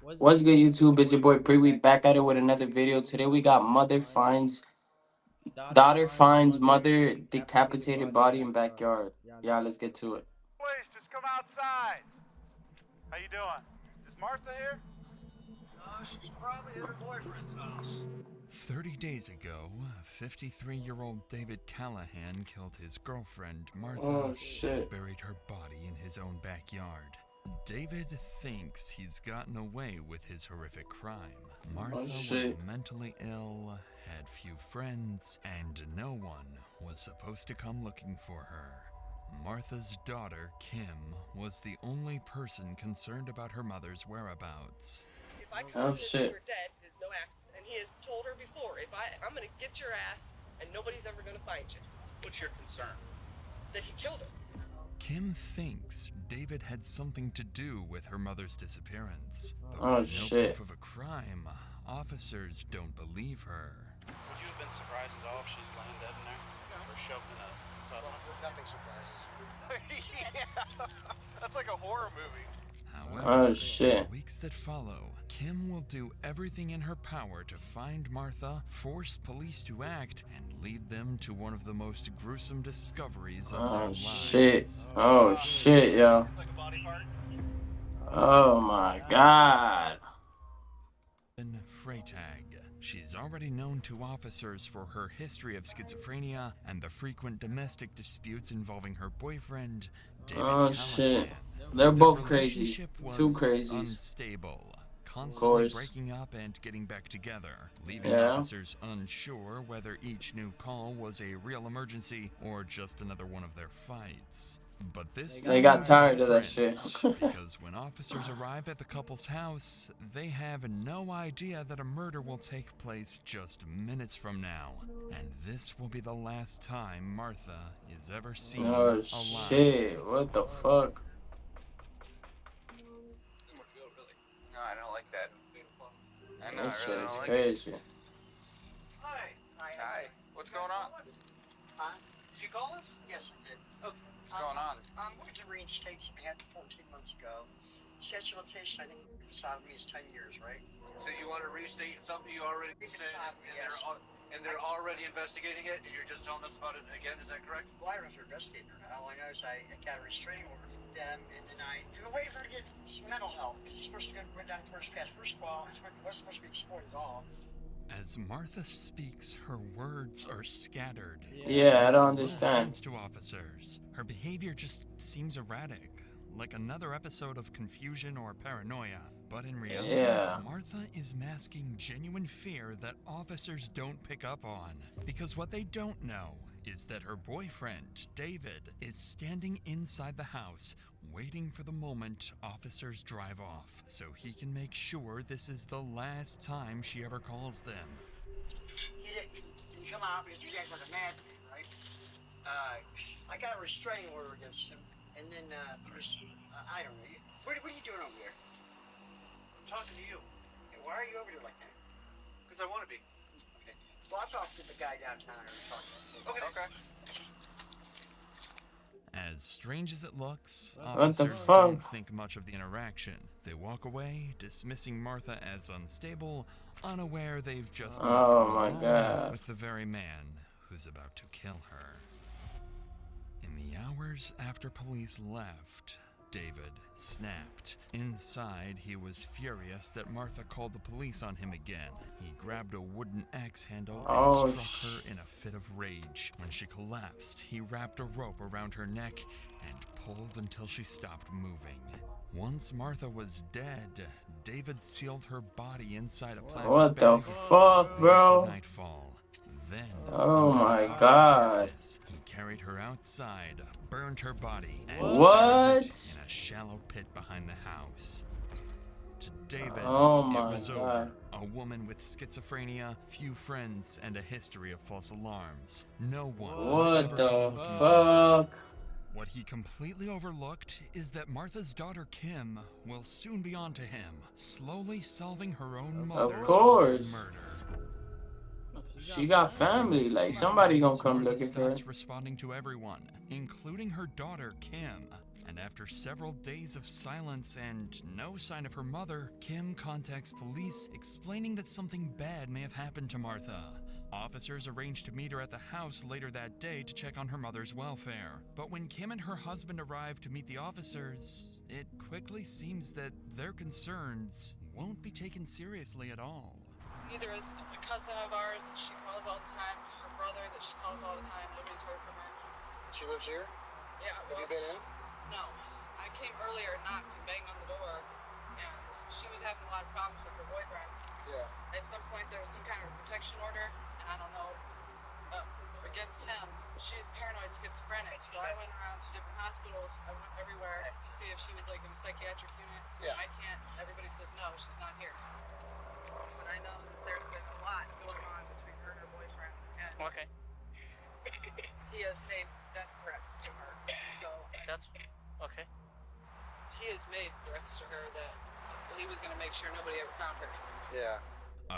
What's good, YouTube? It's your boy Pre. Back at it with another video. Today we got daughter finds mother decapitated body in backyard. Yeah, let's get to it. Please, just come outside. How you doing? Is Martha here? No, she's probably at her boyfriend's house. 30 days ago, 53-year-old David Callahan killed his girlfriend, Martha, Oh shit. and buried her body in his own backyard. David thinks he's gotten away with his horrific crime. Martha was mentally ill, had few friends, and no one was supposed to come looking for her. Martha's daughter, Kim, was the only person concerned about her mother's whereabouts. If I come and see her dead, there's no accident. And he has told her before, I'm gonna get your ass and nobody's ever gonna find you. What's your concern? That he killed her. Kim thinks David had something to do with her mother's disappearance. But with no proof of a crime, officers don't believe her. Would you have been surprised at all if she's laying dead in there? Or shoved in a tub? Well, nothing surprises. Yeah, that's like a horror movie. However, in the weeks that follow, Kim will do everything in her power to find Martha, force police to act, and lead them to one of the most gruesome discoveries of their lives. Oh shit, yo. Oh my god. Freytag. She's already known to officers for her history of schizophrenia and the frequent domestic disputes involving her boyfriend, David Callahan. Shit. They're both crazy. Two crazies. Unstable, constantly breaking up and getting back together, leaving officers unsure whether each new call was a real emergency or just another one of their fights. But this time they got tired of that shit. Because when officers arrive at the couple's house, they have no idea that a murder will take place just minutes from now. And this will be the last time Martha is ever seen alive. Shit, what the fuck? No, I don't like that. I know, This I shit really is don't like crazy. it. Hi. What's going on? Huh? Did you call us? Yes, I did. Okay. What's going on? I'm going to reinstate something I had 14 months ago. Statute of limitation, I think, sodomy is 10 years, right? So you want to restate something you already said, and they're already investigating it, and you're just telling us about it again, is that correct? Well, I don't know if they're investigating or not. All I know is I got a restraining order from them, and then I've been waiting for her to get some mental health, because he's supposed to go down first pass. First of all, it wasn't supposed to be explored at all. As Martha speaks, her words are scattered. Yeah, I don't understand. To officers, her behavior just seems erratic, like another episode of confusion or paranoia. But in reality, Martha is masking genuine fear that officers don't pick up on. Because what they don't know is that her boyfriend, David, is standing inside the house, waiting for the moment officers drive off, so he can make sure this is the last time she ever calls them. He didn't come out because he was acting like a madman, right? I got a restraining order against him, and then, I don't know. What are you doing over there? I'm talking to you. And why are you over there like that? Because I want to be. Okay. Well, I'll talk to the guy downtown and talk to him. Okay. As strange as it looks, officers don't think much of the interaction. They walk away, dismissing Martha as unstable, unaware they've just with the very man who's about to kill her. In the hours after police left, David snapped. Inside, he was furious that Martha called the police on him again. He grabbed a wooden axe handle and struck her in a fit of rage. When she collapsed, he wrapped a rope around her neck and pulled until she stopped moving. Once Martha was dead, David sealed her body inside a plastic bag. What the fuck, bro? Nightfall. Then, oh my god. He carried her outside, burned her body, and what? In a shallow pit behind the house. To David, it was over. A woman with schizophrenia, few friends, and a history of false alarms. No one. What the fuck? What he completely overlooked is that Martha's daughter Kim will soon be on to him, slowly solving her own mother's murder. She got family, like somebody gonna come looking for her. Responding to everyone, including her daughter Kim. And after several days of silence and no sign of her mother, Kim contacts police explaining that something bad may have happened to Martha. Officers arranged to meet her at the house later that day to check on her mother's welfare. But when Kim and her husband arrive to meet the officers, it quickly seems that their concerns won't be taken seriously at all. Neither is a cousin of ours that she calls all the time, her brother that she calls all the time. Nobody's heard from her. She lives here? Yeah, Have you been in? No. I came earlier, knocked and banged on the door, and she was having a lot of problems with her boyfriend. Yeah. At some point, there was some kind of protection order, and I don't know, against him. She's paranoid schizophrenic, so I went around to different hospitals. I went everywhere to see if she was like in a psychiatric unit. Yeah. I can't. Everybody says no, she's not here. But I know that there's been a lot going on between her and her boyfriend, and Okay. he has made death threats to her. So That's okay. he has made threats to her that he was going to make sure nobody ever found her. Yeah.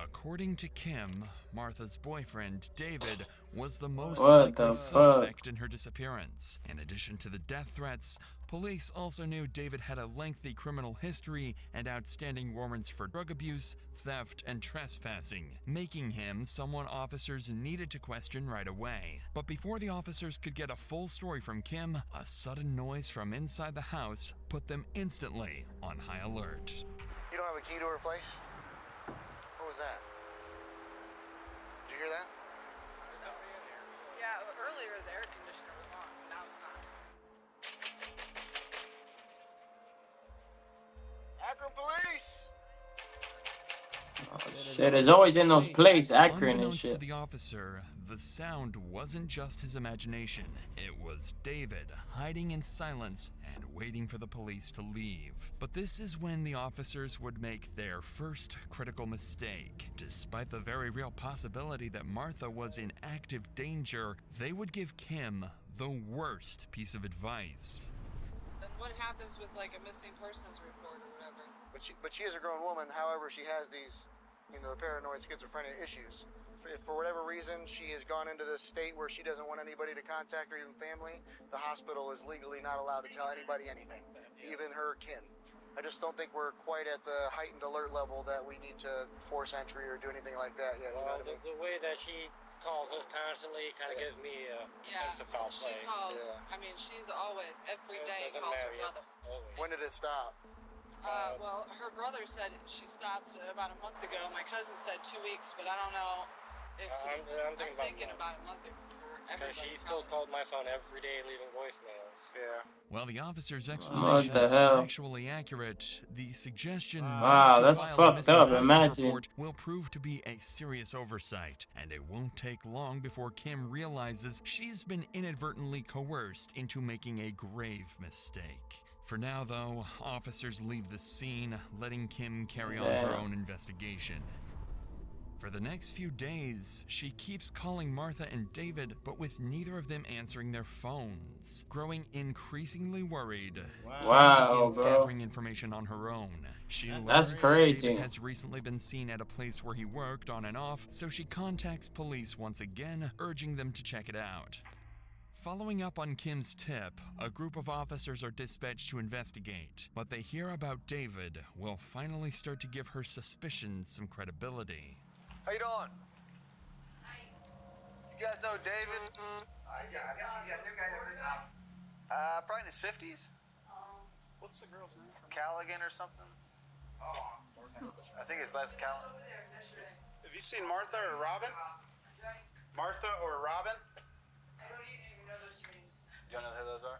According to Kim, Martha's boyfriend, David, was the most What likely the suspect in her disappearance. In addition to the death threats, police also knew David had a lengthy criminal history and outstanding warrants for drug abuse, theft, and trespassing, making him someone officers needed to question right away. But before the officers could get a full story from Kim, a sudden noise from inside the house put them instantly on high alert. You don't have a key to her place? What was that? Did you hear that? Yeah, earlier the air conditioner was on, but now it's not. Akron police! Oh, shit, it's always in those places, Akron and Unbeknownst to shit. the officer, the sound wasn't just his imagination. It was David hiding in silence and waiting for the police to leave. But this is when the officers would make their first critical mistake. Despite the very real possibility that Martha was in active danger, they would give Kim the worst piece of advice. Then what happens with like a missing persons report or whatever? But she is a grown woman. However, she has these, the paranoid schizophrenia issues. If for whatever reason she has gone into this state where she doesn't want anybody to contact her, even family, the hospital is legally not allowed to tell anybody anything, even her kin. I just don't think we're quite at the heightened alert level that we need to force entry or do anything like that yet. Well, the way that she calls us constantly kind of gives me a sense of foul she play. calls. Yeah. I mean, she's always every It day doesn't calls matter, her yeah. brother. Always. When did it stop? Well, her brother said she stopped about a month ago. My cousin said 2 weeks, but I don't know if I'm thinking about a month ago for Because everybody. she still called my phone every day, leaving voicemails. Yeah. While the officer's explanation the is hell? factually accurate, the suggestion Wow, to that's file a fucked missing up, persons imagine. report will prove to be a serious oversight, and it won't take long before Kim realizes she's been inadvertently coerced into making a grave mistake. For now, though, officers leave the scene, letting Kim carry on her Damn. own investigation. For the next few days, she keeps calling Martha and David, but with neither of them answering their phones. Growing increasingly worried, Wow, she begins bro. gathering information on her own. She That's learns that crazy. David has recently been seen at a place where he worked on and off, so she contacts police once again, urging them to check it out. Following up on Kim's tip, a group of officers are dispatched to investigate. What they hear about David will finally start to give her suspicions some credibility. How you doing? You guys know David? Probably in his 50s. What's the girl's name? Callaghan or something. I think his last Callaghan. Have you seen Martha or Robin? Martha or Robin? I don't even know those names. You don't know who those are?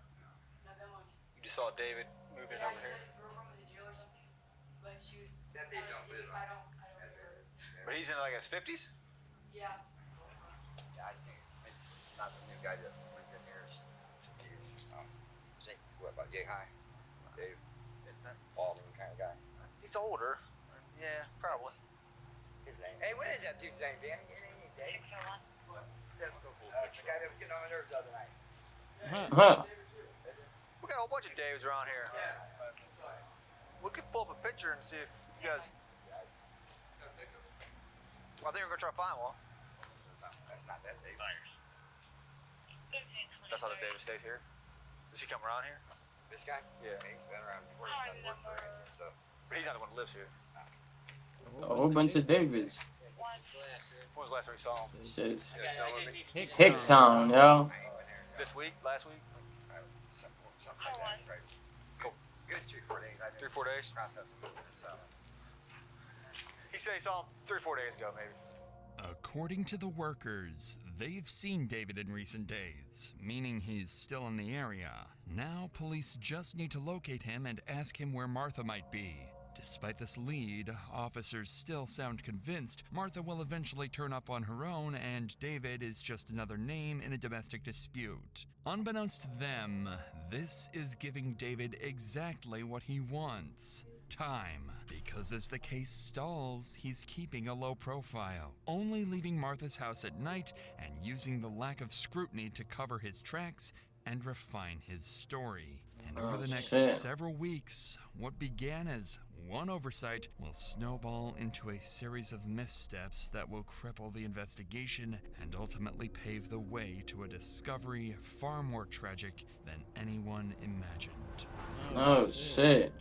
Not that much. You just saw David move in over here. his girlfriend was in jail or something, but she was. That they don't live. I don't. But he's in like his 50s? Yeah. I think it's not the new guy that lived in here. What about Yay High? Dave. Baldwin kind of guy. He's older. Yeah, probably. His name. Hey, what is that dude's name, Danny? Dave. The guy that was getting on my nerves the other night. Huh. We got a whole bunch of Daves around here. We could pull up a picture and see if you guys. I think we're gonna try to find one. That's not that Dave. That's not the David stays here. Does he come around here? This guy? Yeah. He's been around before. He's done work for it and stuff. But he's not the one that lives here. A whole bunch of Davids. When was the last time you saw him? It says Hicktown. Hicktown, yo. This week? Last week? Something like that. Right. Cool. Good. 3-4 days. 3-4 days? He said he saw him 3 or 4 days ago, maybe. According to the workers, they've seen David in recent days, meaning he's still in the area. Now, police just need to locate him and ask him where Martha might be. Despite this lead, officers still sound convinced Martha will eventually turn up on her own and David is just another name in a domestic dispute. Unbeknownst to them, this is giving David exactly what he wants. Time, because as the case stalls, he's keeping a low profile, only leaving Martha's house at night and using the lack of scrutiny to cover his tracks and refine his story. And over the next several weeks, what began as one oversight will snowball into a series of missteps that will cripple the investigation and ultimately pave the way to a discovery far more tragic than anyone imagined. Oh shit.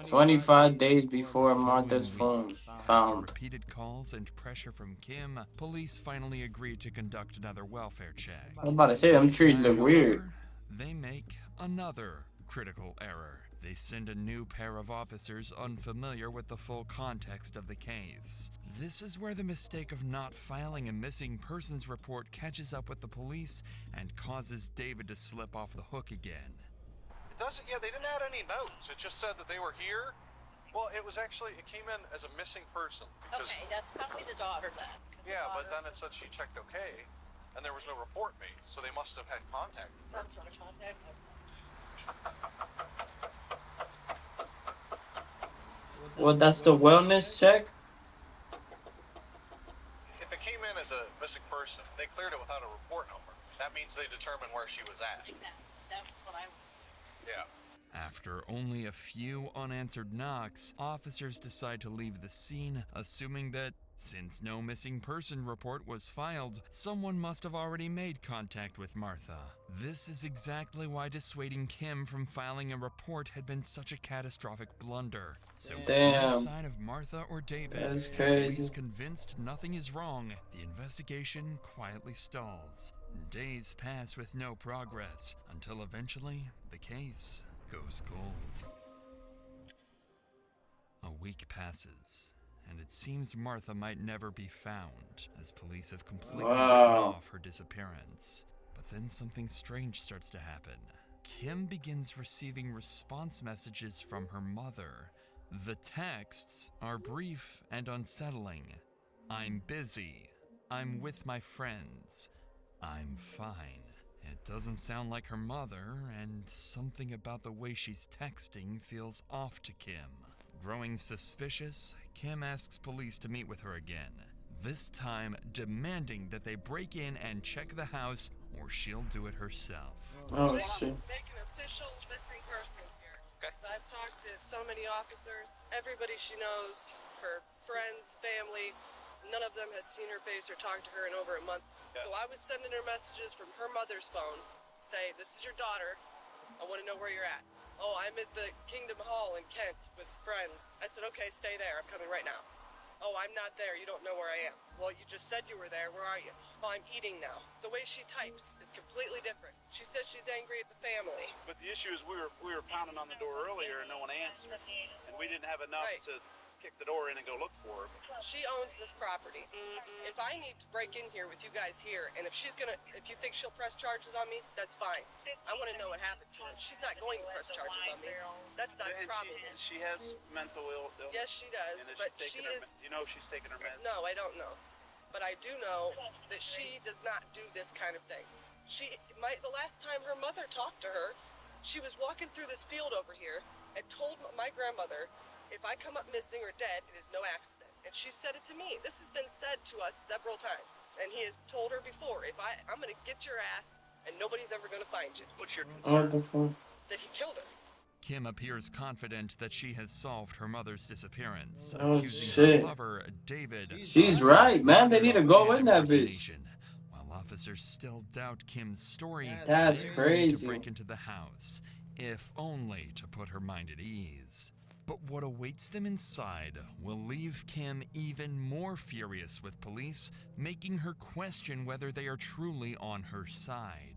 25 days before Martha's phone found. Repeated calls and pressure from Kim, police finally agreed to conduct another welfare check. I was about to say, them trees look weird. They make another critical error. They send a new pair of officers unfamiliar with the full context of the case. This is where the mistake of not filing a missing persons report catches up with the police and causes David to slip off the hook again. Yeah, they didn't add any notes. It just said that they were here. Well, it came in as a missing person. Okay, that's probably the daughter then. Yeah, but then it said she checked okay, and there was no report made, so they must have had contact. Some sort of contact. Well, that's the wellness check? If it came in as a missing person, they cleared it without a report number. That means they determined where she was at. Exactly. That's what I was. Yeah. After only a few unanswered knocks, officers decide to leave the scene, assuming that, since no missing person report was filed, someone must have already made contact with Martha. This is exactly why dissuading Kim from filing a report had been such a catastrophic blunder. So with no sign of Martha or David, That's crazy. police convinced nothing is wrong, the investigation quietly stalls. Days pass with no progress, until eventually, the case goes cold. A week passes, and it seems Martha might never be found, as police have completely written off her disappearance. But then something strange starts to happen. Kim begins receiving response messages from her mother. The texts are brief and unsettling. I'm busy. I'm with my friends. I'm fine. It doesn't sound like her mother, and something about the way she's texting feels off to Kim. Growing suspicious, Kim asks police to meet with her again, this time demanding that they break in and check the house, or she'll do it herself. Oh shit. Make an official missing persons here. Okay. I've talked to so many officers, everybody she knows, her friends, family. None of them has seen her face or talked to her in over a month. So I was sending her messages from her mother's phone, say, this is your daughter, I want to know where you're at. Oh, I'm at the Kingdom Hall in Kent with friends. I said, okay, stay there, I'm coming right now. Oh, I'm not there, you don't know where I am. Well, you just said you were there, where are you? Oh, I'm eating now. The way she types is completely different. She says she's angry at the family. But the issue is we were pounding on the door earlier and no one answered. And we didn't have enough to kick the door in and go look for her. She owns this property. If I need to break in here with you guys here, and if you think she'll press charges on me, that's fine. I want to know what happened to her. She's not going to press charges on me. That's not the problem. She has mental illness. Yes, she does, but she is... Do you know if she's taking her meds? No, I don't know. But I do know that she does not do this kind of thing. The last time her mother talked to her, she was walking through this field over here and told my grandmother, if I come up missing or dead, it is no accident. And she said it to me. This has been said to us several times. And he has told her before, I'm going to get your ass and nobody's ever going to find you. What's your concern? That he killed her. Kim appears confident that she has solved her mother's disappearance, Oh, accusing shit. her lover, David. She's right, man. They need to go in that bitch. While While officers still doubt Kim's story, That's they're ready crazy. to break into the house, if only to put her mind at ease. But what awaits them inside will leave Kim even more furious with police, making her question whether they are truly on her side.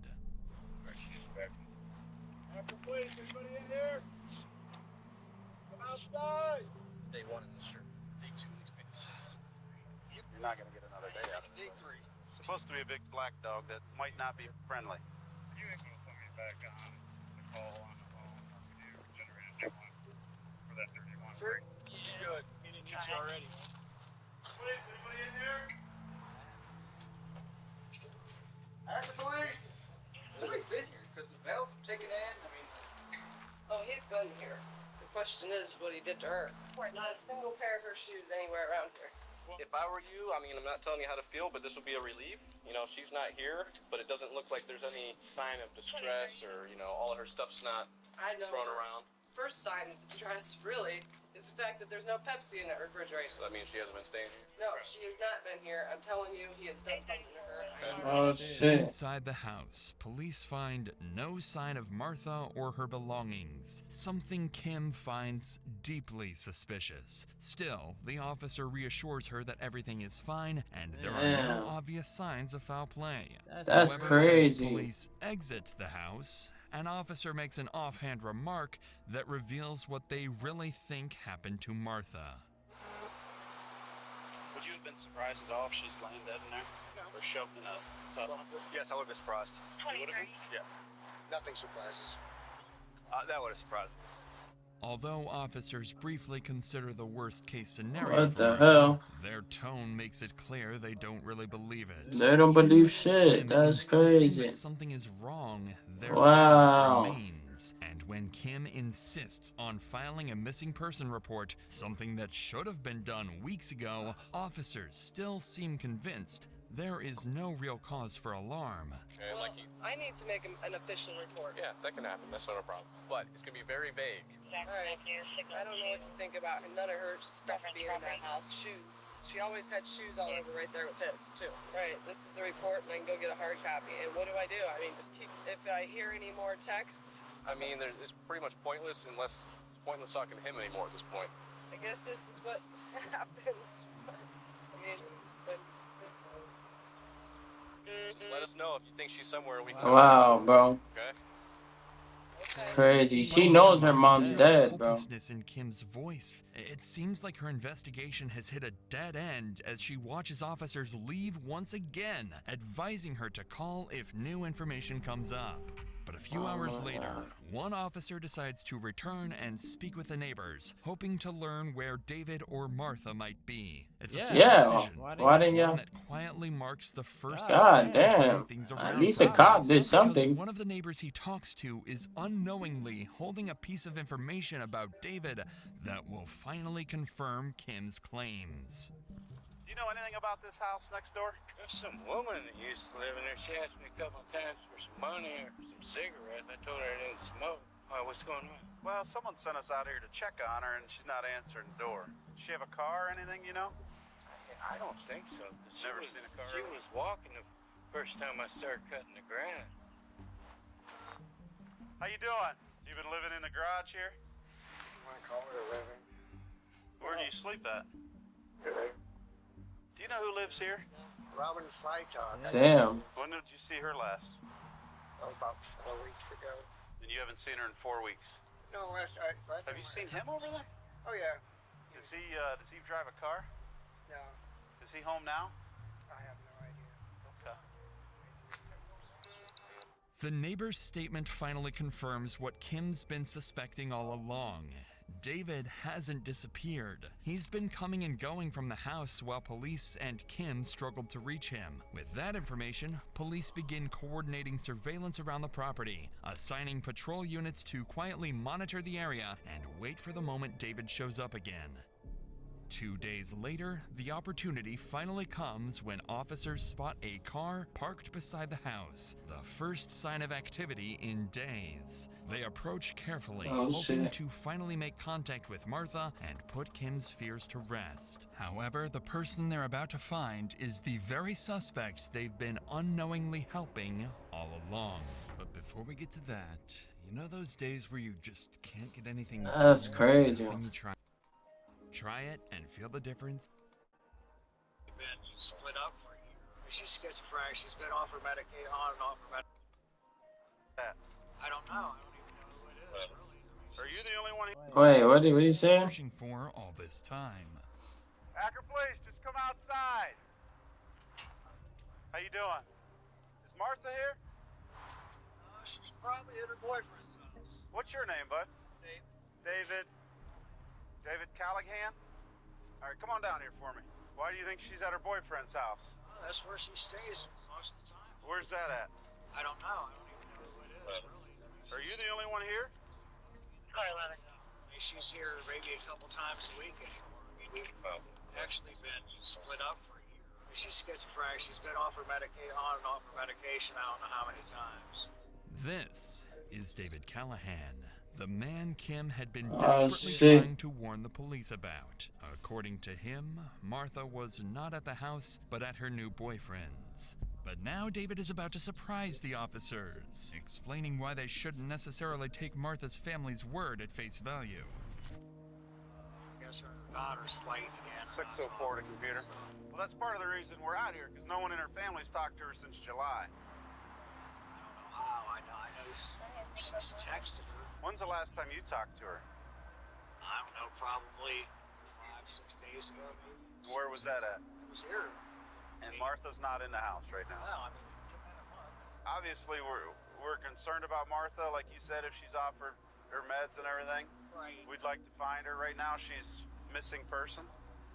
Police, anybody in here? Come outside! It's day 1 in this shirt. Day 2 in these pants. You're not gonna get another day out of it. Day 3. Supposed to be a big black dog that might not be friendly. You ain't gonna put me back on the call on the phone. We do generate a new one for that 31. Sure. You should do it. He didn't get you already. Police, anybody in here? Ask the police. Somebody's been here because the bells have taken in. I mean, Oh, he's been here. The question is what he did to her. Not a single pair of her shoes anywhere around here. If I were you, I mean, I'm not telling you how to feel, but this would be a relief. You know, she's not here, but it doesn't look like there's any sign of distress or, you know, all of her stuff's not I know. thrown around. First sign of distress, really, is the fact that there's no Pepsi in that refrigerator. So that means she hasn't been staying here. No, she has not been here. I'm telling you, he has done something to her. Oh shit. Inside the house, police find no sign of Martha or her belongings, something Kim finds deeply suspicious. Still, the officer reassures her that everything is fine and there are no obvious signs of foul play. That's However, crazy. As police exit the house, an officer makes an offhand remark that reveals what they really think happened to Martha. Would you have been surprised at all if she's laying dead in there? No. Or shoved in a tub? Yes, I would have been surprised. You would have been? Yeah. Nothing surprises. That would have surprised me. Although officers briefly consider the worst case scenario What the for her, hell? their tone makes it clear they don't really believe it. They don't believe shit. Kim That's insisting crazy. that something is wrong, their Wow. doubt remains. And when Kim insists on filing a missing person report, something that should have been done weeks ago, officers still seem convinced there is no real cause for alarm. And Well, like you, I need to make an official report. yeah, that can happen. That's not a problem. But it's going to be very vague. Alright. I don't know what to think about none of her stuff being in that house. Shoes. She always had shoes all over right there with his, too. Right, this is the report, and I can go get a hard copy. And what do? I mean, just keep, if I hear any more texts, I mean, it's pretty much pointless unless it's pointless talking to him anymore at this point. I guess this is what happens. I mean, but... Just let us know if you think she's somewhere we can Wow, bro. Okay? It's crazy. She knows her mom's dead, bro. Hopelessness in Kim's voice. It seems like her investigation has hit a dead end as she watches officers leave once again, advising her to call if new information comes up. But a few hours later, one officer decides to return and speak with the neighbors, hoping to learn where David or Martha might be. It's a small decision, Why didn't one you? that quietly marks the first God step in turning damn. things At around least for a cop police, did because something. one of the neighbors he talks to is unknowingly holding a piece of information about David that will finally confirm Kim's claims. Do you know anything about this house next door? There's some woman that used to live in there. She asked me a couple of times for some money or some cigarettes. I told her I didn't smoke. Why, what's going on? Well, someone sent us out here to check on her, and she's not answering the door. Does she have a car or anything, you know? I don't think so. Never seen a car. She was walking the first time I started cutting the grass. How you doing? You been living in the garage here? I call it a living. Where do you sleep at? Okay. Do you know who lives here? Robin Freitag. Damn. When did you see her last? Oh, about 4 weeks ago. And you haven't seen her in 4 weeks. No, last Have you seen him over there? Oh, yeah. Does he drive a car? No, Is he home now? I have no idea. Okay. The neighbor's statement finally confirms what Kim's been suspecting all along. David hasn't disappeared. He's been coming and going from the house while police and Kim struggled to reach him. With that information, police begin coordinating surveillance around the property, assigning patrol units to quietly monitor the area and wait for the moment David shows up again. 2 days later, the opportunity finally comes when officers spot a car parked beside the house, the first sign of activity in days. They approach carefully, hoping to finally make contact with Martha and put Kim's fears to rest. However, the person they're about to find is the very suspect they've been unknowingly helping all along. But before we get to that, you know those days where you just can't get anything done? That's crazy. Everything you try it and feel the difference. Been split up for a year. She's schizophrenic. She's been off her medication, on and off her medication. I don't know. I don't even know who it is, really. Are you the only one? Wait, what did you say? Searching for all this time. Hacker, please, just come outside. How you doing? Is Martha here? She's probably at her boyfriend's house. What's your name, bud? David. David Callahan? All right, come on down here for me. Why do you think she's at her boyfriend's house? Oh, that's where she stays most of the time. Where's that at? I don't know. I don't even know who it is, really. Are you the only one here? She's here maybe a couple times a week anymore. I mean, we've actually been split up for a year. She's schizophrenic. She's been off her medication, on and off her medication, I don't know how many times. This is David Callahan, the man Kim had been desperately trying to warn the police about. According to him, Martha was not at the house, but at her new boyfriend's. But now David is about to surprise the officers, explaining why they shouldn't necessarily take Martha's family's word at face value. I guess her daughter's fighting again. 604 to computer. Well, that's part of the reason we're out here, because no one in her family's talked to her since July. I know she's texted her. When's the last time you talked to her? I don't know, probably 5-6 days ago, maybe. Where was that at? It was here. And Martha's not in the house right now. No, I mean, it's been a month. Obviously, we're concerned about Martha, like you said, if she's off her meds and everything. Right. We'd like to find her. Right now, she's missing person.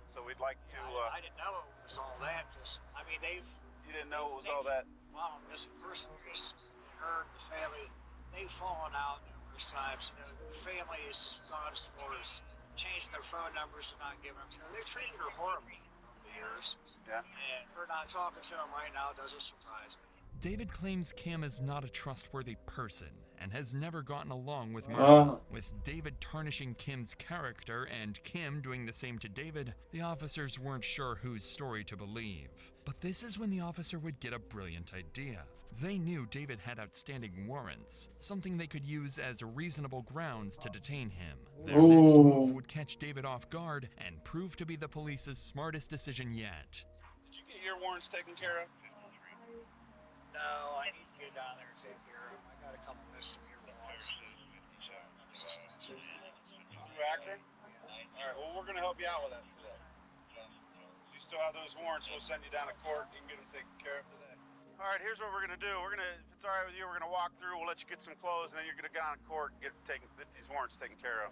So we'd like to... I didn't know it was all that. I mean, You didn't know it was all that? Well, missing person, because her and the family, they've fallen out numerous times. You know, the family has just gone as far as changing their phone numbers and not giving them to her. They've treated her horribly over the years. Yeah. And her not talking to them right now doesn't surprise me. David claims Kim is not a trustworthy person and has never gotten along with Martha. With David tarnishing Kim's character and Kim doing the same to David, the officers weren't sure whose story to believe. But this is when the officer would get a brilliant idea. They knew David had outstanding warrants, something they could use as reasonable grounds to detain him. Their next move would catch David off guard and prove to be the police's smartest decision yet. Did you get your warrants taken care of? No, I need to go down there and take care of them. I got a couple missing here once. Through Akron? Alright, well, we're going to help you out with that today. You still have those warrants, we'll send you down to court. You can get them taken care of today. Alright, here's what we're going to do. If it's alright with you, we're going to walk through, we'll let you get some clothes, and then you're going to go down to court and get these warrants taken care of.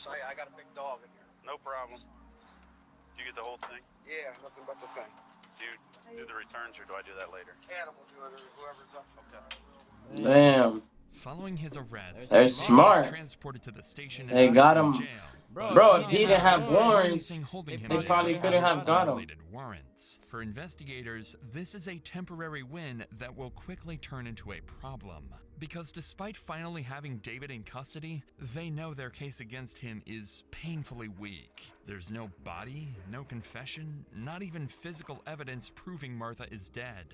I got a big dog in here. No problem. Do you get the whole thing? Yeah, nothing but the thing. Do you do the returns, or do I do that later? Animal do it, or whoever's up. Okay. Damn. Following his arrest, They're David smart. was transported to the station They and got put in him. jail. Bro, if he didn't have The only warrants, thing holding him they there probably couldn't was have got him. unrelated warrants. For investigators, this is a temporary win that will quickly turn into a problem. Because despite finally having David in custody, they know their case against him is painfully weak. There's no body, no confession, not even physical evidence proving Martha is dead.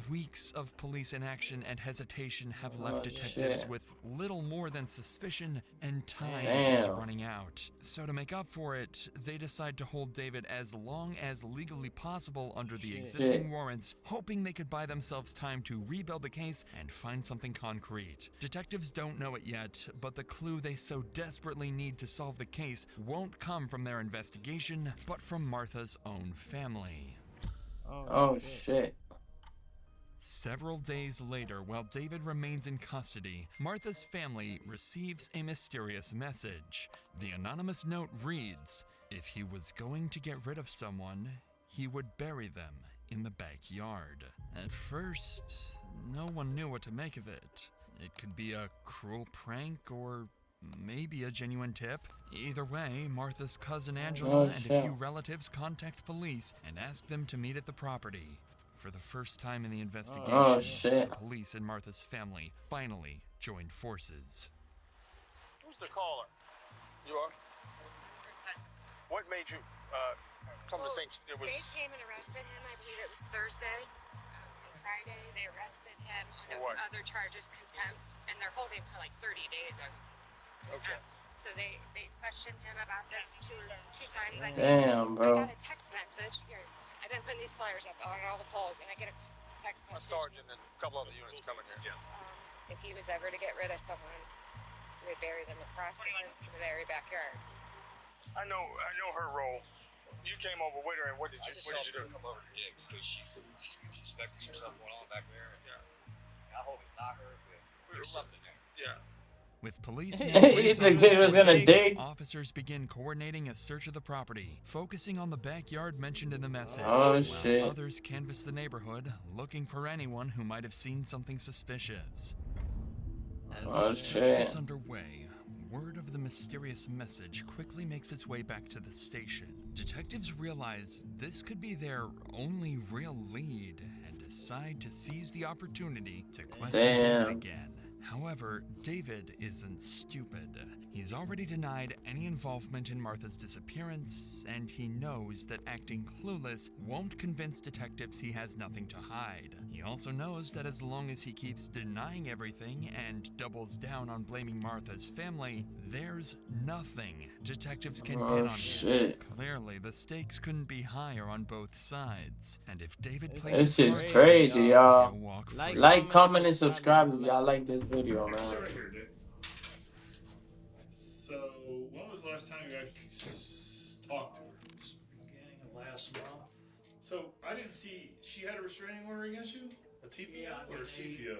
Weeks of police inaction and hesitation have left detectives with little more than suspicion, and time is running out. So to make up for it, they decide to hold David as long as legally possible under the existing warrants, hoping they could buy themselves time to rebuild the case and find something concrete. Detectives don't know it yet, but the clue they so desperately need to solve the case won't come from their investigation, but from Martha's own family. Oh shit. Several days later, while David remains in custody, Martha's family receives a mysterious message. The anonymous note reads, if he was going to get rid of someone, he would bury them in the backyard. At first, no one knew what to make of it. It could be a cruel prank or Maybe a genuine tip? Either way, Martha's cousin Angela and a few relatives contact police and ask them to meet at the property. For the first time in the investigation, the police and Martha's family finally joined forces. Who's the caller? You are? What made you come to think it was... They came and arrested him, I believe it was Thursday. On Friday, they arrested him on other charges, contempt, and they're holding for like 30 days on contempt. So they questioned him about this two times, I think. Damn, bro. I got a text message. Here, I've been putting these flyers up on all the poles, and I get a text message. A sergeant and a couple other units coming here. If he was ever to get rid of someone, we would bury them across the fence in the very backyard. I know her role. You came over with her, and what did you do? Come over to dig because she suspected some stuff going on back there. And, I hope it's not her, but there's something there. Yeah. With police officers begin coordinating a search of the property, focusing on the backyard mentioned in the message. While others canvass the neighborhood, looking for anyone who might have seen something suspicious. As the search gets underway, word of the mysterious message quickly makes its way back to the station. Detectives realize this could be their only real lead and decide to seize the opportunity to question David again. However, David isn't stupid. He's already denied any involvement in Martha's disappearance, and he knows that acting clueless won't convince detectives he has nothing to hide. He also knows that as long as he keeps denying everything and doubles down on blaming Martha's family, there's nothing detectives can pin on him. Clearly, the stakes couldn't be higher on both sides, and if David plays this is crazy, y'all. Like, comment, and subscribe if y'all like this video, man. So, when was the last time you actually talked to her? Beginning of last month. So, I didn't see, she had a restraining order against you? A TPO or a CPO?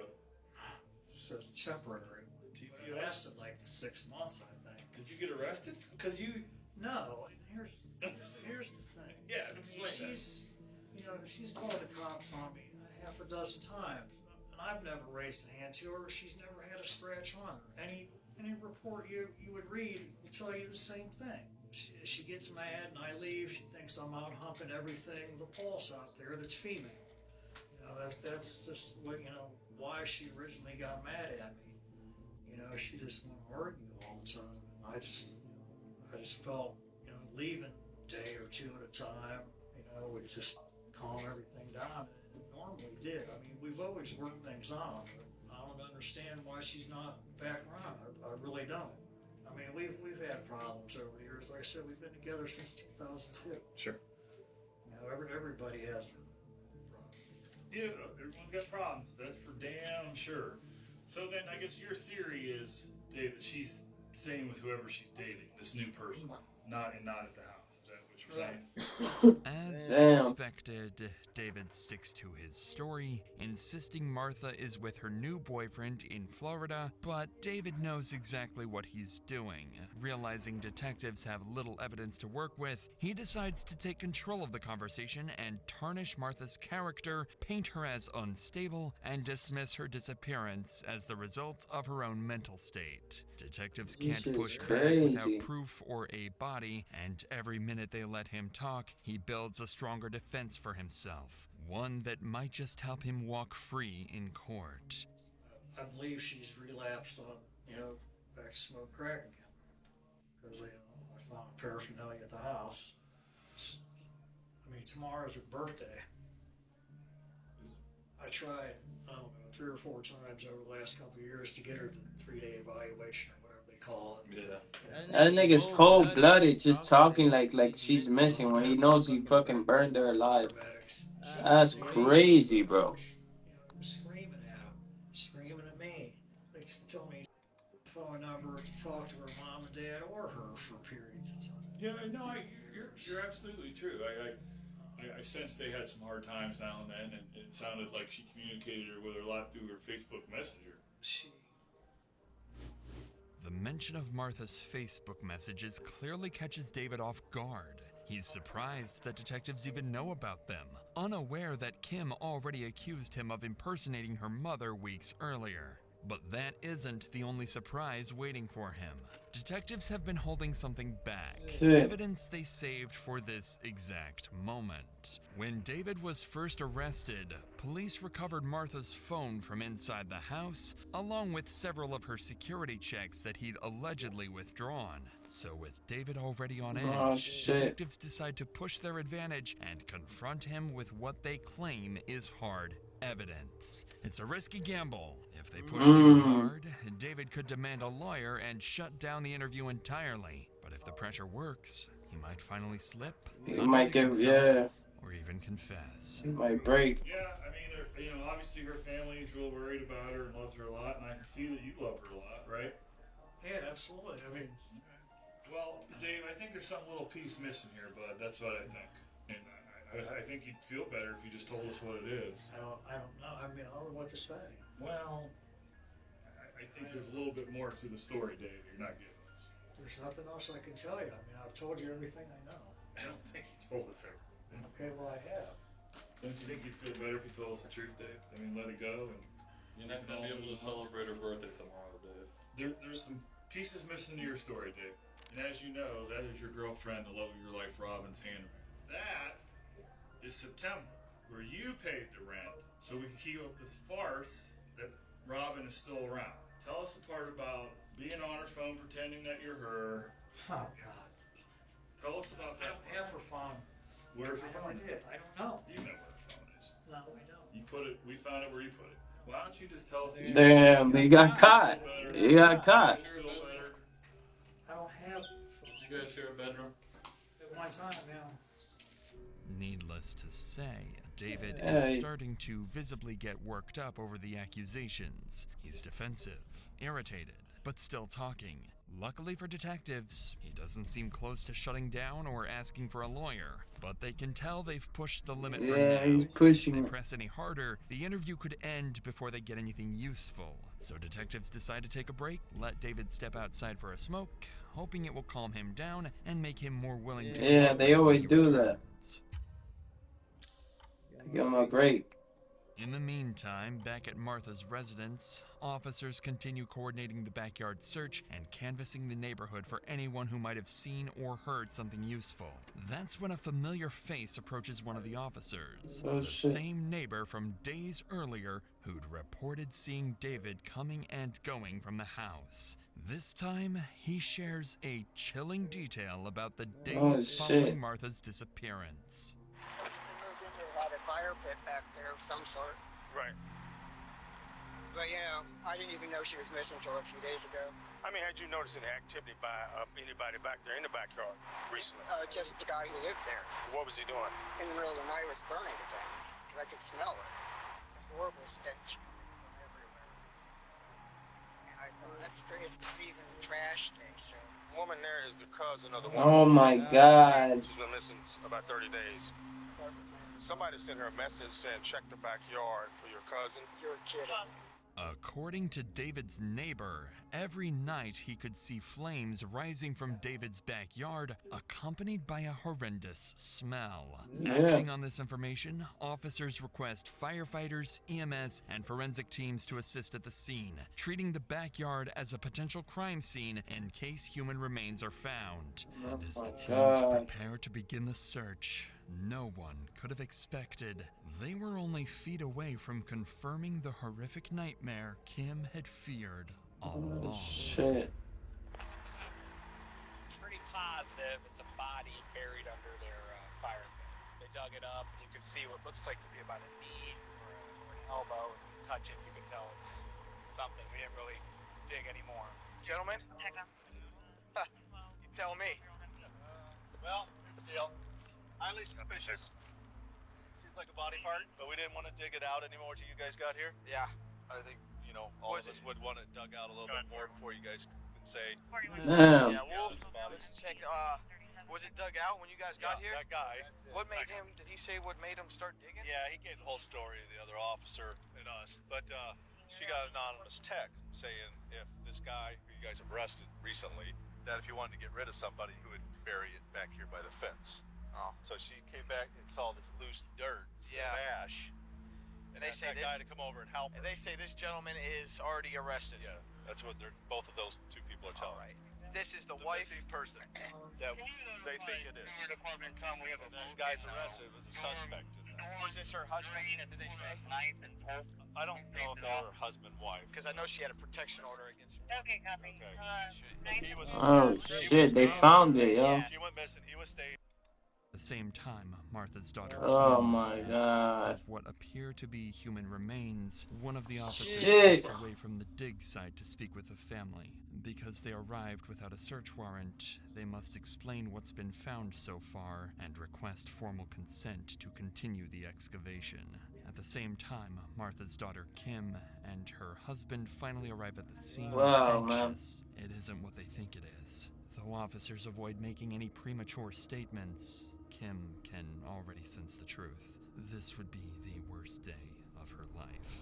So, temporary. TPO? It lasted like 6 months, I think. Did you get arrested? Because you... No, here's the thing. Yeah, explain she's called the cops on me half a dozen times. And I've never raised a hand to her. She's never had a scratch on her. Any report you would read will tell you the same thing. She gets mad and I leave. She thinks I'm out humping everything with a pulse out there that's female. That's just why she originally got mad at me. She just wanted to argue all the time. I just felt leaving a day or two at a time would just calm everything down. It normally did. I mean, we've always worked things out, but I don't understand why she's not back around. I really don't. I mean, we've had problems over the years. Like I said, we've been together since 2002. Sure. Everybody has problems. Yeah, everyone's got problems. That's for damn sure. So then, I guess your theory is, Dave, that she's staying with whoever she's dating, this new person, not at the house. As expected, David sticks to his story, insisting Martha is with her new boyfriend in Florida, but David knows exactly what he's doing. Realizing detectives have little evidence to work with, he decides to take control of the conversation and tarnish Martha's character, paint her as unstable, and dismiss her disappearance as the result of her own mental state. Detectives can't push back without proof or a body, and every minute they let him talk, he builds a stronger defense for himself, one that might just help him walk free in court. I believe she's relapsed on, back to smoke crack again. Because, I found paraphernalia at the house. Tomorrow's her birthday. I tried, 3 or 4 times over the last couple of years to get her the 3-day evaluation or whatever they call it. Yeah. That nigga's cold-blooded, just talking like she's missing when he knows he fucking burned her alive. That's crazy, bro. Screaming at him, screaming at me. They told me phone number to talk to her mom and dad or her for periods of time. Yeah, no, you're absolutely true. I sense they had some hard times now and then, and it sounded like she communicated with her a lot through her Facebook Messenger. The mention of Martha's Facebook messages clearly catches David off guard. He's surprised that detectives even know about them, unaware that Kim already accused him of impersonating her mother weeks earlier. But that isn't the only surprise waiting for him. Detectives have been holding something back. Shit. Evidence they saved for this exact moment. When David was first arrested, police recovered Martha's phone from inside the house, along with several of her security checks that he'd allegedly withdrawn. So with David already on edge, detectives decide to push their advantage and confront him with what they claim is hard evidence. It's a risky gamble. If they push too hard, David could demand a lawyer and shut down the interview entirely. But if the pressure works, he might finally slip, He might get, yeah, or even confess. he might break. Yeah, I mean, obviously her family's real worried about her and loves her a lot, and I can see that you love her a lot, right? Yeah, absolutely. I mean, well, Dave, I think there's some little piece missing here, bud. That's what I think. And I think you'd feel better if you just told us what it is. I don't know. I mean, I don't know what to say. Well, I think there's a little bit more to the story, Dave, you're not giving us. There's nothing else I can tell you. I mean, I've told you everything I know. I don't think you told us everything. Okay, well, I have. Don't you think you'd feel better if you told us the truth, Dave? I mean, let it go and... You're not going to be able to celebrate her birthday tomorrow, Dave. There's some pieces missing to your story, Dave. And as you know, that is your girlfriend, the love of your life, Robin's handwriting. That is September, where you paid the rent so we can keep up this farce that Robin is still around. Tell us the part about being on her phone, pretending that you're her. Oh, God. Tell us about I that. don't have her phone. Where's her phone? I don't know. You know where her phone is. No, I don't. You put it, we found it where you put it. Why don't you just tell us? Damn, he got caught. He got caught. I don't have. Did you guys share a bedroom? At one time, yeah. Needless to say, David Hey. is starting to visibly get worked up over the accusations. He's defensive, irritated, but still talking. Luckily for detectives, he doesn't seem close to shutting down or asking for a lawyer, but they can tell they've pushed the limit for Yeah, now. he's pushing If they it. press any harder, the interview could end before they get anything useful. So detectives decide to take a break, let David step outside for a smoke, hoping it will calm him down and make him more willing to Yeah, cooperate they always when he do that. returns. Give him a break. In the meantime, back at Martha's residence, officers continue coordinating the backyard search and canvassing the neighborhood for anyone who might have seen or heard something useful. That's when a familiar face approaches one of the officers, Oh, the shit. same neighbor from days earlier who'd reported seeing David coming and going from the house. This time, he shares a chilling detail about the days Oh, following shit. Martha's disappearance. Had a fire pit back there of some sort. Right. But, I didn't even know she was missing until a few days ago. I mean, had you noticed any activity by anybody back there in the backyard recently? Just the guy who lived there. What was he doing? In the middle of the night was burning things. Because I could smell it. The horrible stench from everywhere. And I thought, that's strange to see even trash things. So. The woman there is the cousin of the woman. Oh my God. She's been missing about 30 days. Somebody sent her a message saying, check the backyard for your cousin. You're kidding. According to David's neighbor, every night he could see flames rising from David's backyard, accompanied by a horrendous smell. Yeah. Acting on this information, officers request firefighters, EMS, and forensic teams to assist at the scene, treating the backyard as a potential crime scene in case human remains are found. And as the teams God. prepare to begin the search, no one could have expected they were only feet away from confirming the horrific nightmare Kim had feared all Oh, along. shit. Pretty positive it's a body buried under their fire pit. They dug it up, and you can see what looks like to be about a knee or an elbow. And you touch it, you can tell it's something. We didn't really dig anymore. Gentlemen? Huh, you tell me. Well, deal. Highly suspicious. Seems like a body part, but we didn't want to dig it out anymore till you guys got here. Yeah. I think, all of us would want it dug out a little bit more before you guys can say. Damn. Yeah, let's check. Was it dug out when you guys got here? That guy. What made him, did he say what made him start digging? Yeah, he gave the whole story to the other officer and us. But she got an anonymous text saying if this guy who you guys have arrested recently, that if you wanted to get rid of somebody, who would bury it back here by the fence. Oh. So she came back and saw this loose dirt, some ash. And they say that guy to come over and help. And they say this gentleman is already arrested. Yeah, that's what both of those two people are telling. All right. This is the wife. Missing person that they think it is. And that guy's arrested was a suspect in this. Was this her husband? Did they say? I don't know if they were husband-wife. Because I know she had a protection order against. Okay. He was. Oh shit, they found it, yo. She went missing. He was staying. At the same time, Martha's daughter Oh Kim my god. with what appear to be human remains, one of the officers Shit. steps away from the dig site to speak with the family. Because they arrived without a search warrant, they must explain what's been found so far and request formal consent to continue the excavation. At the same time, Martha's daughter Kim and her husband finally arrive at the scene Wow, anxious. It isn't what they think it is. Though officers avoid making any premature statements, Kim can already sense the truth. This would be the worst day of her life.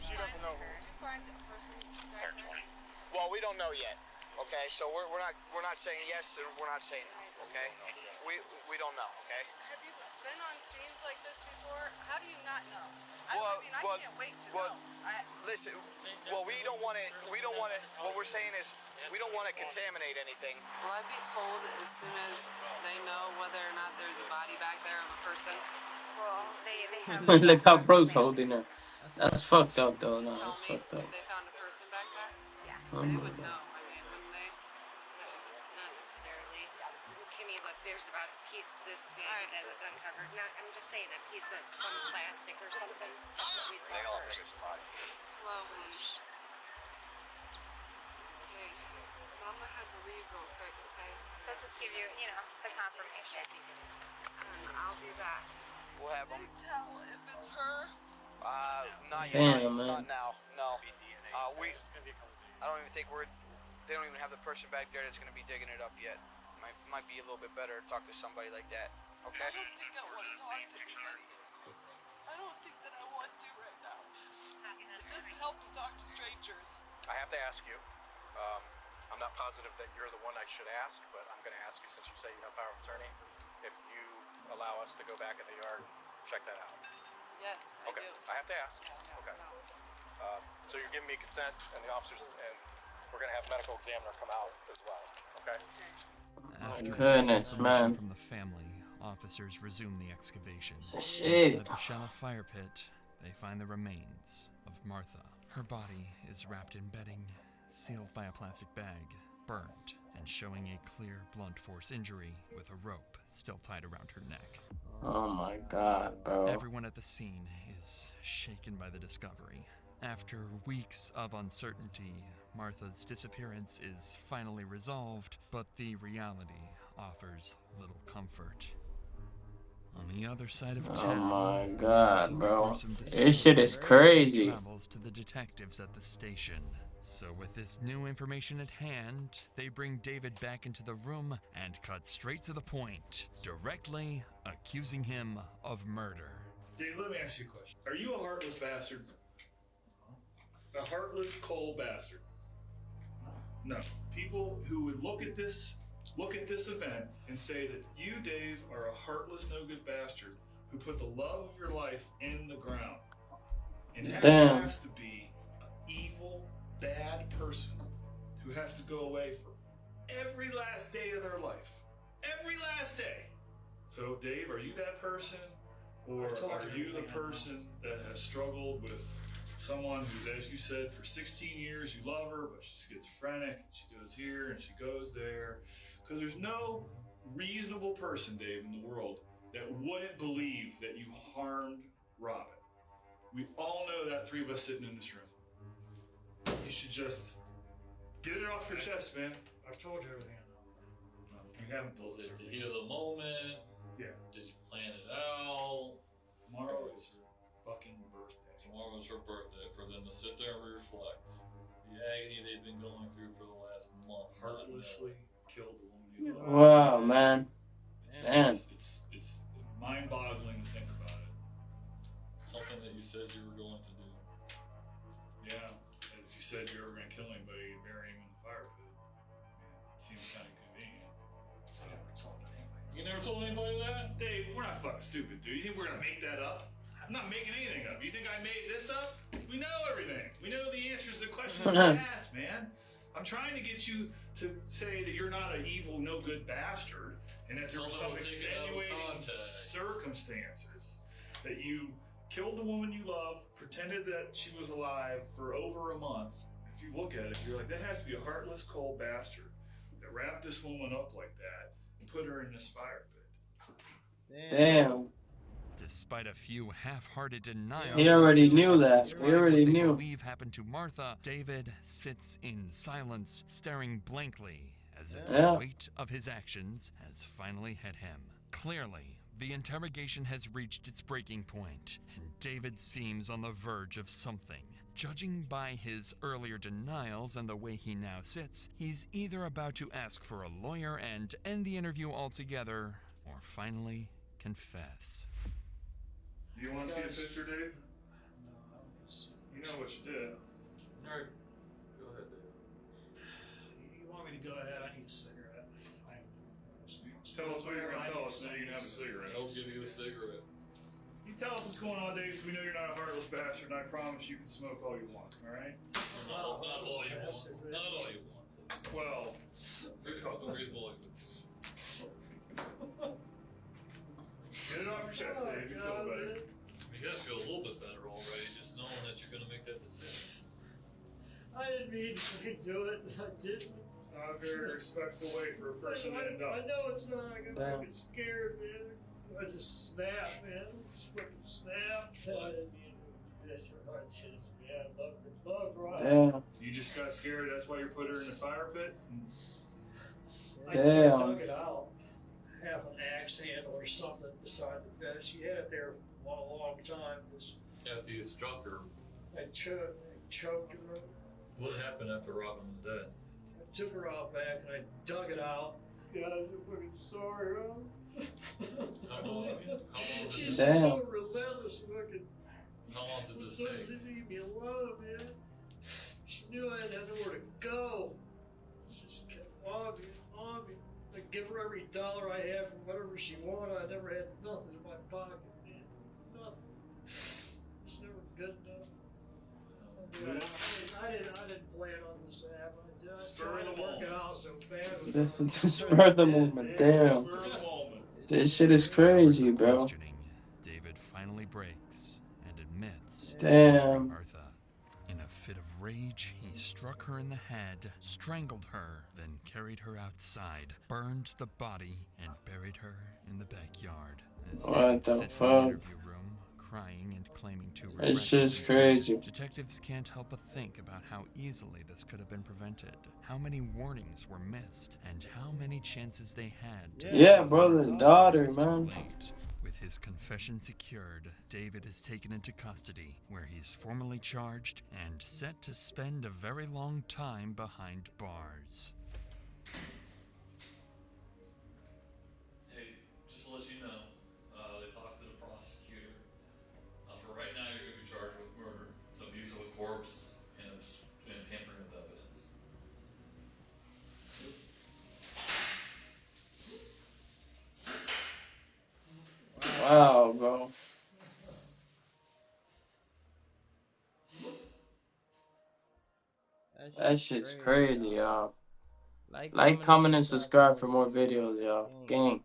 She doesn't know. Did you find the person back there? Well, we don't know yet. Okay, so we're not saying yes and we're not saying no. Okay, we don't know. Okay. Have you been on scenes like this before? How do you not know? I Well, can't wait to well, know. Listen, well, we don't want to. What we're saying is, we don't want to contaminate anything. Will I be told as soon as they know whether or not there's a body back there of a person? Well, they have. Look how bro's holding her. That's fucked up though. No, that's Me fucked up. if they found a person back there? Yeah. Oh They my would god. know. I mean, wouldn't they? Not necessarily. Kimmy, look, there's about a piece this big that was uncovered. Not, I'm just saying a piece of some plastic or something. That's what we saw first. Hello, Leash. Hey, Mama had to leave real quick, okay? They'll just give you, the confirmation. And I'll be back. We'll have them. Can you tell if it's her? Not yet. Damn, man. Not now. No. I don't even think they don't even have the person back there that's going to be digging it up yet. Might be a little bit better to talk to somebody like that. Okay. I don't think I want to talk to anybody. I don't think that I want to right now. It doesn't help to talk to strangers. I have to ask you. I'm not positive that you're the one I should ask, but I'm going to ask you since you say you have power of attorney. If you allow us to go back in the yard, check that out. Yes, Okay. I do. I have to ask. Okay. So you're giving me consent, and the officers, and we're going to have a medical examiner come out as well. Okay. After goodness, receiving man. permission from the family, officers resume the excavation. Shit. Inside the shallow fire pit, they find the remains of Martha. Her body is wrapped in bedding, sealed by a plastic bag, burned, and showing a clear blunt force injury with a rope still tied around her neck. Oh my god, bro. Everyone at the scene is shaken by the discovery. After weeks of uncertainty, Martha's disappearance is finally resolved, but the reality offers little comfort. On the other side of Oh town, my god, some bro. gruesome This shit is crazy. travels to the detectives at the station. So with this new information at hand, they bring David back into the room and cut straight to the point, directly accusing him of murder. Dave, let me ask you a question. Are you a heartless bastard? A heartless, cold bastard? No. People who would look at this event and say that you, Dave, are a heartless, no good bastard who put the love of your life in the ground. And that Damn. has to be an evil, bad person who has to go away for every last day of their life. Every last day. So, Dave, are you that person? Or are you the person that has struggled with someone who's, as you said, for 16 years you love her, but she's schizophrenic, and she goes here and she goes there? Because there's no reasonable person, Dave, in the world that wouldn't believe that you harmed Robin. We all know that, three of us sitting in this room. You should just get it off your chest, man. I've told you everything I know. No, you haven't told Was us it the everything. heat of the moment? Yeah. Did you plan it out? Tomorrow is her fucking birthday. Tomorrow was her birthday. For them to sit there and reflect the agony they've been going through for the last month. Heartlessly killed the woman you love. Wow, man. Damn. It's mind-boggling to think about it. Something that you said you were going to do. Yeah, and if you said you were going to kill anybody, you'd bury him in the fire pit. Yeah, seems kind of convenient. I never told anybody. You never told anybody that? Dave, we're not fucking stupid, dude. You think we're going to make that up? I'm not making anything up. You think I made this up? We know everything. We know the answers to the questions you asked, man. I'm trying to get you to say that you're not an evil, no good bastard, and that there were some extenuating circumstances that you killed the woman you love, pretended that she was alive for over a month. If you look at it, you're like, that has to be a heartless, cold bastard that wrapped this woman up like that and put her in this fire pit. Damn. Despite a few half-hearted denials, He already knew that. He already what they knew. believe happened to Martha, David sits in silence, staring blankly, as if the weight of his actions has finally hit him. Clearly, the interrogation has reached its breaking point, and David seems on the verge of something. Judging by his earlier denials and the way he now sits, he's either about to ask for a lawyer and end the interview altogether, or finally confess. Do you want to see a picture, Dave? You know what you did. Alright, go ahead, Dave. You want me to go ahead? I need a cigarette. Tell us what you're going to tell us, and then you can have a cigarette. I'll give you a cigarette. You tell us what's going on, Dave, so we know you're not a heartless bastard, and I promise you can smoke all you want, alright? Not all you want. Not all you want. Well, reasonable. Get it off your chest, Dave. You feel better. You guys feel a little bit better already, just knowing that you're going to make that decision. I didn't mean to do it. I didn't. It's not a very respectful way for a person to end I up. know it's not. I got fucking scared, man. I just snapped, man. Just fucking snapped. I didn't mean to do this. I just, man, love, right? Damn. You just got scared, that's why you put her in the fire pit? I Damn. dug it out. Have an axe handle or something beside the bed. She had it there for a long time. After you struck her, I choked her up. what happened after Robin was dead? I took her out back and I dug it out. God, I'm fucking sorry, huh? How long did She's this so relentless, fucking. How long did this So take? didn't leave me alone, man. She knew I had nowhere to go. She just kept on me. I give her every dollar I had for whatever she wanted. I never had nothing in my pocket, man. Nothing. It's never good enough. I didn't plan on this to happen. I tried to work it out so bad. This is the spur of the moment. Damn. This shit is crazy, bro. David finally breaks and admits. Damn. Martha. In a fit of rage, he struck her in the head, strangled her, then carried her outside, burned the body, and buried her in the backyard. As What David the sits in the fuck? interview room, crying and claiming to regret It's just it. crazy. Detectives can't help but think about how easily this could have been prevented, how many warnings were missed, and how many chances they had to Yeah, save bro, the Martha. daughter, It's too man. late. With his confession secured, David is taken into custody, where he's formally charged and set to spend a very long time behind bars. Hey, just to let you know, they talked to the prosecutor. For right now, you're going to be charged with murder, abuse of a corpse, and tampering with evidence. Wow, bro. That shit's crazy, y'all. Like, comment, and subscribe for more videos, y'all. Gang.